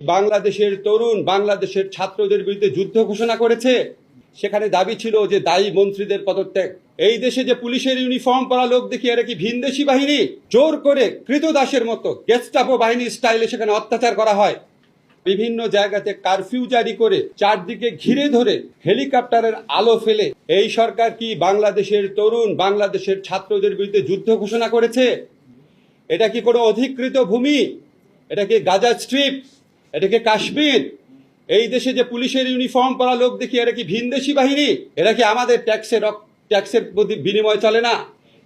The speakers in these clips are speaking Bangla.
বাংলাদেশের তরুণ বাংলাদেশের ছাত্রদের বিরুদ্ধে যুদ্ধ ঘোষণা করেছে। সেখানে দাবি ছিল যে দায়ী মন্ত্রীদের পদত্যাগ। এই দেশে যে পুলিশের ইউনিফর্ম পরা লোক দেখি এরা কি ভিনদেশি বাহিনী, জোর করে কৃতদাসের মতো গেস্টাপো বাহিনী স্টাইলে সেখানে অত্যাচার করা হয়। বিভিন্ন জায়গাতে কারফিউ জারি করে চারদিকে ঘিরে ধরে হেলিকপ্টারের আলো ফেলে এই সরকার কি বাংলাদেশের তরুণ বাংলাদেশের ছাত্রদের বিরুদ্ধে যুদ্ধ ঘোষণা করেছে? এটা কি কোনো অধিকৃত ভূমি? এটা কি গাজা স্ট্রিপ? এটা কি কাশ্মীর? এই দেশে যে পুলিশের ইউনিফর্ম পরা লোক দেখি এরা কি ভিনদেশি বাহিনী? এরা কি আমাদের ট্যাক্সের বিনিময় চলে না?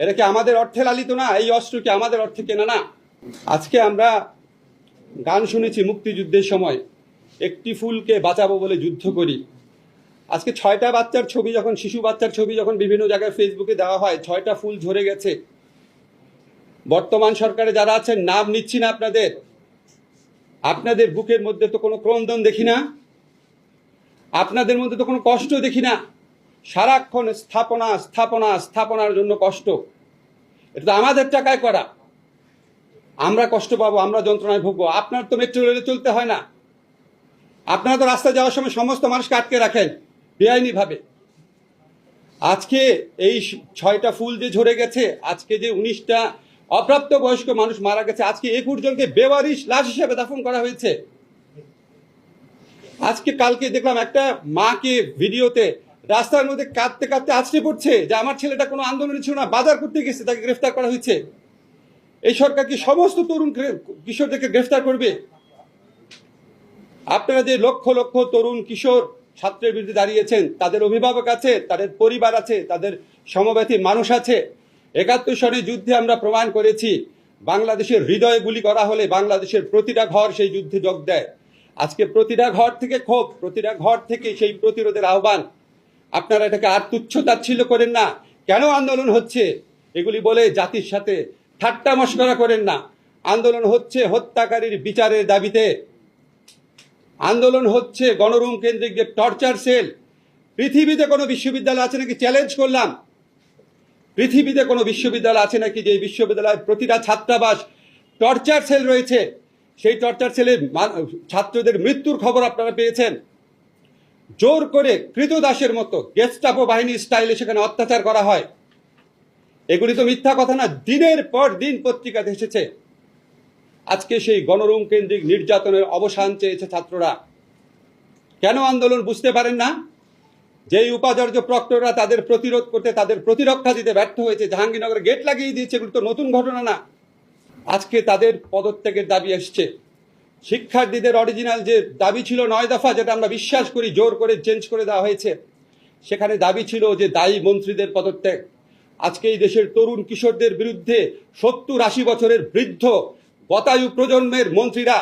এরা কি আমাদের অর্থে লালিত না? এই অস্ত্র কি আমাদের অর্থে কেনা না? আজকে আমরা গান শুনেছি মুক্তিযুদ্ধের সময়, একটি ফুলকে বাঁচাবো বলে যুদ্ধ করি। আজকে 6টা বাচ্চার ছবি যখন, শিশু বাচ্চার ছবি যখন বিভিন্ন জায়গায় ফেসবুকে দেওয়া হয়, 6টা ফুল ঝরে গেছে। বর্তমান সরকারে যারা আছেন, নাম নিচ্ছি না আপনাদের বুকের মধ্যে তো কোনো ক্রন্দন দেখি না, আপনাদের মধ্যে তো কোনো কষ্ট দেখি না। সারাক্ষণ স্থাপনা স্থাপনা স্থাপনার জন্য কষ্ট। এটা তো আমাদের টাকায় করা। আমরা কষ্ট পাবো, আমরা যন্ত্রণায় ভুগবো। আপনার তো মেট্রো রেলে চলতে হয় না, আপনারা তো রাস্তায় যাওয়ার সময় সমস্ত মানুষকে আটকে রাখেন বেআইনিভাবে। আজকে এই 6টা ফুল যে ঝরে গেছে, আজকে যে 19টা অপ্রাপ্ত বয়স্ক মানুষ মারা গেছে, আজকে 21 জনকে বেওয়ারিশ লাশ হিসেবে দাফন করা হয়েছে। আজকে কালকে দেখলাম একটা মাকে ভিডিওতে রাস্তার মধ্যে কাঁদতে কাঁদতে আছড়ে পড়ছে যে আমার ছেলেটা কোনো আন্দোলনে ছিল না, বাজার করতে গেছে, তাকে গ্রেফতার করা হয়েছে। এই সরকার কি সমস্ত তরুণ কিশোরদেরকে গ্রেফতার করবে? আপনারা যে লক্ষ লক্ষ তরুণ কিশোর ছাত্রের বিরুদ্ধে দাঁড়িয়েছেন, তাদের অভিভাবক আছে, তাদের পরিবার আছে, তাদের সমব্যথী মানুষ আছে। 71 সনের যুদ্ধে আমরা প্রমাণ করেছি, বাংলাদেশের হৃদয়ে গুলি করা হলে বাংলাদেশের প্রতিটা ঘর সেই যুদ্ধে যোগ দেয়। আজকে প্রতিটা ঘর থেকে ক্ষোভ, প্রতিটা ঘর থেকে সেই প্রতিরোধের আহ্বান। আপনারা এটাকে আর তুচ্ছ-তাচ্ছিল্য করেন না। কেন আন্দোলন হচ্ছে এগুলি বলে জাতির সাথে ঠাট্টা মশকরা করেন না। আন্দোলন হচ্ছে হত্যাকারীর বিচারের দাবিতে, আন্দোলন হচ্ছে গণরুম কেন্দ্রিক যে টর্চার সেল। পৃথিবীতে কোনো বিশ্ববিদ্যালয় আছে নাকি, চ্যালেঞ্জ করলাম, পৃথিবীতে কোনো বিশ্ববিদ্যালয় আছে নাকি যে বিশ্ববিদ্যালয়ের প্রতিটা ছাত্রাবাস টর্চার সেল রয়েছে? সেই টর্চার সেলের ছাত্রদের মৃত্যুর খবর আপনারা পেয়েছেন। জোর করে কৃতদাসের মতো গেস্টাপো বাহিনী স্টাইলে সেখানে অত্যাচার করা হয়। এগুলি তো মিথ্যা কথা না, দিনের পর দিন পত্রিকাতে এসেছে। আজকে সেই গণরুম কেন্দ্রিক নির্যাতনের অবসান চেয়েছে ছাত্ররা। কেন আন্দোলন বুঝতে পারেন না? যেই উপাচার্য প্রক্টররা তাদের প্রতিরোধ করতে, তাদের প্রতিরক্ষা দিতে ব্যর্থ হয়েছে, জাহাঙ্গীরনগরে গেট লাগিয়ে দিয়েছে, এগুলো তো নতুন ঘটনা না। আজকে তাদের পদত্যাগের দাবি আসছে। শিক্ষার্থীদের অরিজিনাল যে দাবি ছিল 9 দফা, যেটা আমরা বিশ্বাস করি জোর করে চেঞ্জ করে দেওয়া হয়েছে, সেখানে দাবি ছিল যে দায়ী মন্ত্রীদের পদত্যাগ। আজকে এই দেশের তরুণ কিশোরদের বিরুদ্ধে 70-80 বছরের বৃদ্ধ গতায়ু প্রজন্মের মন্ত্রীরা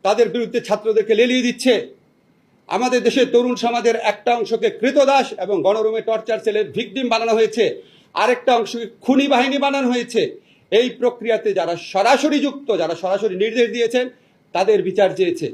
তাদের বিরুদ্ধে ছাত্রদেরকে লেলিয়ে দিচ্ছে। আমাদের দেশের তরুণ সমাজের একটা অংশকে কৃতদাস এবং গণরুমে টর্চার সেলের ভিকটিম বানানো হয়েছে, আরেকটা অংশকে খুনি বাহিনী বানানো হয়েছে। এই প্রক্রিয়াতে যারা সরাসরি যুক্ত, যারা সরাসরি নির্দেশ দিয়েছেন, তাদের বিচার চেয়েছে।